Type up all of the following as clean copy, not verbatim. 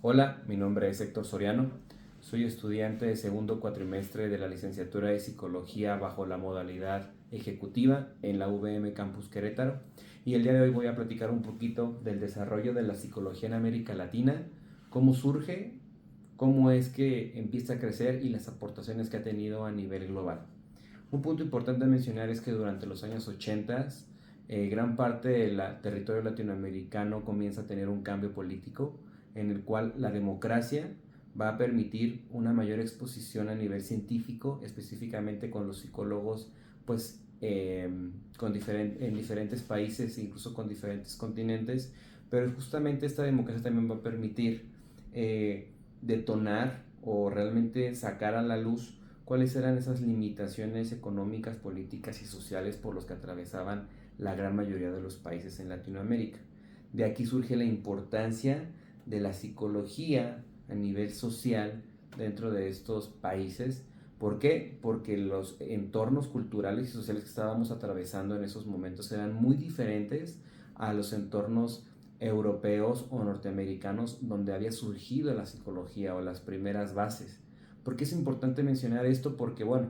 Hola, mi nombre es Héctor Soriano, soy estudiante de segundo cuatrimestre de la licenciatura de Psicología bajo la modalidad ejecutiva en la UVM Campus Querétaro y el día de hoy voy a platicar un poquito del desarrollo de la psicología en América Latina, cómo surge, cómo es que empieza a crecer y las aportaciones que ha tenido a nivel global. Un punto importante a mencionar es que durante los años 80 gran parte del territorio latinoamericano comienza a tener un cambio político en el cual la democracia va a permitir una mayor exposición a nivel científico, específicamente con los psicólogos, pues en diferentes países, incluso con diferentes continentes, pero justamente esta democracia también va a permitir detonar o realmente sacar a la luz cuáles eran esas limitaciones económicas, políticas y sociales por los que atravesaban la gran mayoría de los países en Latinoamérica. De aquí surge la importancia de la psicología a nivel social dentro de estos países. ¿Por qué? Porque los entornos culturales y sociales que estábamos atravesando en esos momentos eran muy diferentes a los entornos europeos o norteamericanos donde había surgido la psicología o las primeras bases. ¿Por qué es importante mencionar esto? Porque, bueno,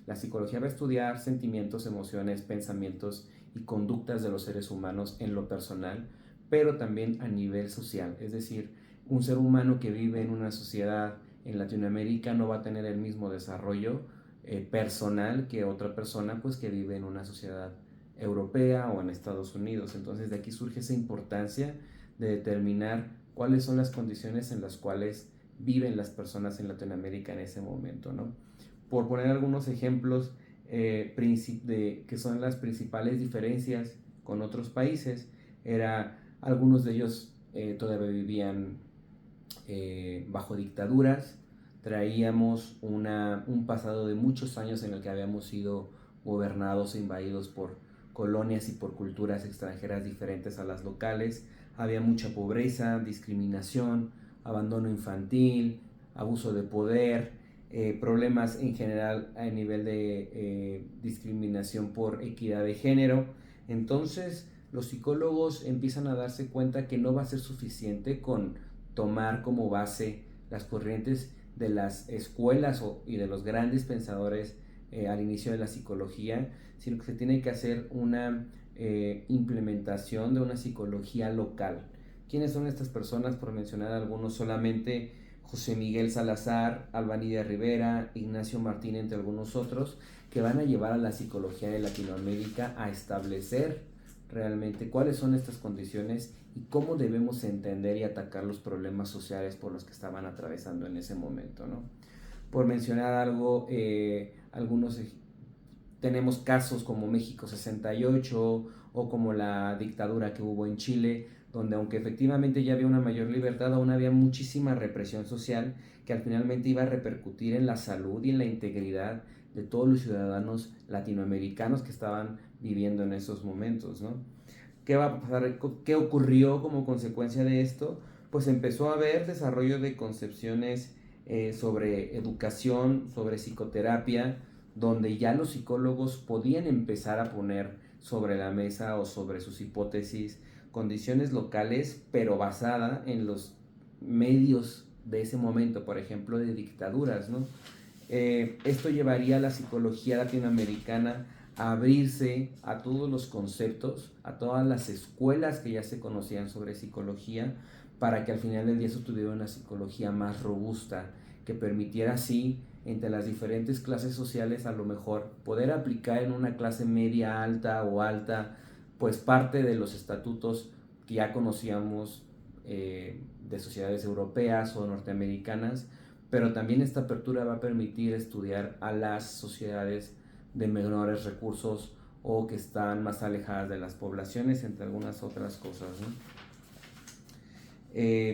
la psicología va a estudiar sentimientos, emociones, pensamientos y conductas de los seres humanos en lo personal, pero también a nivel social. Es decir, un ser humano que vive en una sociedad en Latinoamérica no va a tener el mismo desarrollo personal que otra persona pues que vive en una sociedad europea o en Estados Unidos. Entonces de aquí surge esa importancia de determinar cuáles son las condiciones en las cuales viven las personas en Latinoamérica en ese momento, ¿no? Por poner algunos ejemplos que son las principales diferencias con otros países, algunos de ellos todavía vivían bajo dictaduras, traíamos un pasado de muchos años en el que habíamos sido gobernados e invadidos por colonias y por culturas extranjeras diferentes a las locales, había mucha pobreza, discriminación, abandono infantil, abuso de poder, problemas en general a nivel de discriminación por equidad de género. Entonces los psicólogos empiezan a darse cuenta que no va a ser suficiente con tomar como base las corrientes de las escuelas y de los grandes pensadores al inicio de la psicología, sino que se tiene que hacer una implementación de una psicología local. ¿Quiénes son estas personas? Por mencionar algunos solamente: José Miguel Salazar, Albanidia Rivera, Ignacio Martín, entre algunos otros, que van a llevar a la psicología de Latinoamérica a establecer realmente cuáles son estas condiciones y cómo debemos entender y atacar los problemas sociales por los que estaban atravesando en ese momento, ¿no? Por mencionar algo, tenemos casos como México 68 o como la dictadura que hubo en Chile, donde aunque efectivamente ya había una mayor libertad, aún había muchísima represión social que al finalmente iba a repercutir en la salud y en la integridad de todos los ciudadanos latinoamericanos que estaban viviendo en esos momentos, ¿no? ¿Qué va a pasar? ¿Qué ocurrió como consecuencia de esto? Pues empezó a haber desarrollo de concepciones sobre educación, sobre psicoterapia, donde ya los psicólogos podían empezar a poner sobre la mesa o sobre sus hipótesis condiciones locales, pero basada en los medios de ese momento, por ejemplo, de dictaduras, ¿no? Esto llevaría a la psicología latinoamericana a abrirse a todos los conceptos, a todas las escuelas que ya se conocían sobre psicología, para que al final del día se tuviera una psicología más robusta, que permitiera así entre las diferentes clases sociales a lo mejor poder aplicar en una clase media, alta o alta, pues parte de los estatutos que ya conocíamos de sociedades europeas o norteamericanas, pero también esta apertura va a permitir estudiar a las sociedades de menores recursos o que están más alejadas de las poblaciones, entre algunas otras cosas, ¿no?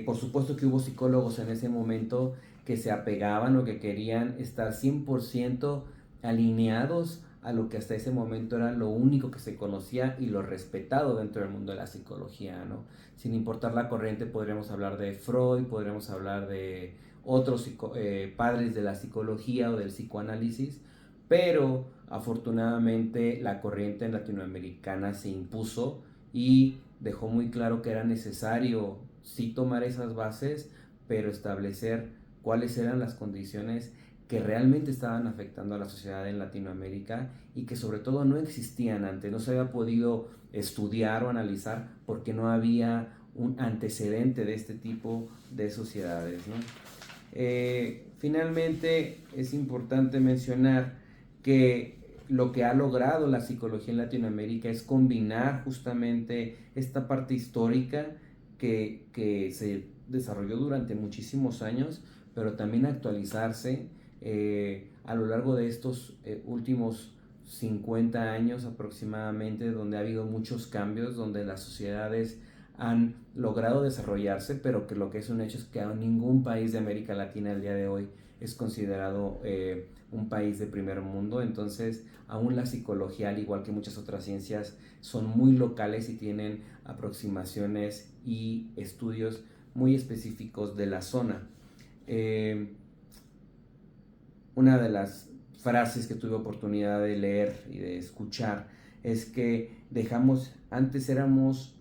Por supuesto que hubo psicólogos en ese momento que se apegaban o que querían estar 100% alineados a lo que hasta ese momento era lo único que se conocía y lo respetado dentro del mundo de la psicología, ¿no? Sin importar la corriente, podríamos hablar de Freud, podríamos hablar de otros padres de la psicología o del psicoanálisis, pero afortunadamente la corriente latinoamericana se impuso y dejó muy claro que era necesario sí tomar esas bases, pero establecer cuáles eran las condiciones que realmente estaban afectando a la sociedad en Latinoamérica y que sobre todo no existían antes, no se había podido estudiar o analizar porque no había un antecedente de este tipo de sociedades, ¿no? Finalmente es importante mencionar que lo que ha logrado la psicología en Latinoamérica es combinar justamente esta parte histórica que se desarrolló durante muchísimos años, pero también actualizarse a lo largo de estos últimos 50 años aproximadamente, donde ha habido muchos cambios, donde las sociedades han logrado desarrollarse, pero que lo que es un hecho es que ningún país de América Latina al día de hoy es considerado un país de primer mundo. Entonces, aún la psicología, al igual que muchas otras ciencias, son muy locales y tienen aproximaciones y estudios muy específicos de la zona. Una de las frases que tuve oportunidad de leer y de escuchar es que antes éramos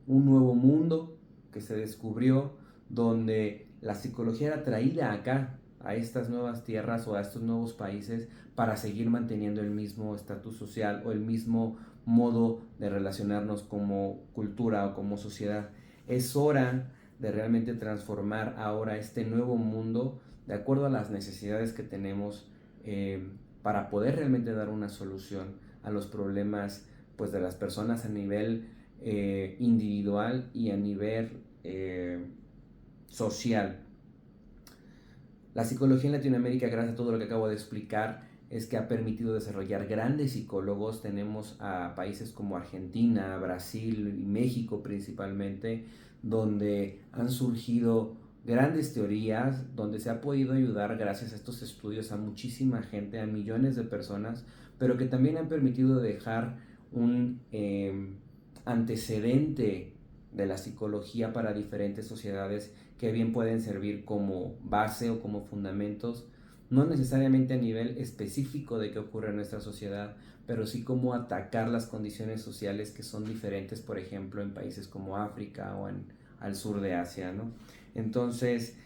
un nuevo mundo que se descubrió, donde la psicología era traída acá, a estas nuevas tierras o a estos nuevos países, para seguir manteniendo el mismo estatus social o el mismo modo de relacionarnos como cultura o como sociedad. Es hora de realmente transformar ahora este nuevo mundo de acuerdo a las necesidades que tenemos, para poder realmente dar una solución a los problemas, pues, de las personas a nivel individual y a nivel social. La psicología en Latinoamérica, gracias a todo lo que acabo de explicar, es que ha permitido desarrollar grandes psicólogos. Tenemos a países como Argentina, Brasil y México principalmente, donde han surgido grandes teorías, donde se ha podido ayudar gracias a estos estudios a muchísima gente, a millones de personas, pero que también han permitido dejar un antecedente de la psicología para diferentes sociedades que bien pueden servir como base o como fundamentos, no necesariamente a nivel específico de qué ocurre en nuestra sociedad, pero sí cómo atacar las condiciones sociales que son diferentes, por ejemplo, en países como África o al sur de Asia, ¿no? Entonces,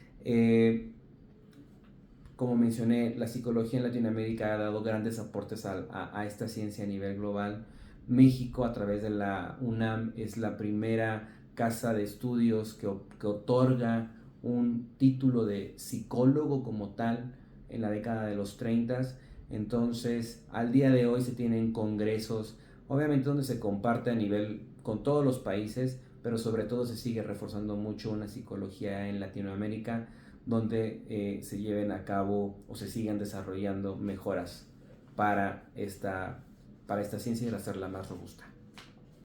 como mencioné, la psicología en Latinoamérica ha dado grandes aportes a esta ciencia a nivel global. México, a través de la UNAM, es la primera casa de estudios que otorga un título de psicólogo como tal en la década de los 30. Entonces, al día de hoy se tienen congresos, obviamente donde se comparte a nivel con todos los países, pero sobre todo se sigue reforzando mucho una psicología en Latinoamérica, donde se lleven a cabo o se sigan desarrollando mejoras para esta ciencia y hacerla más robusta.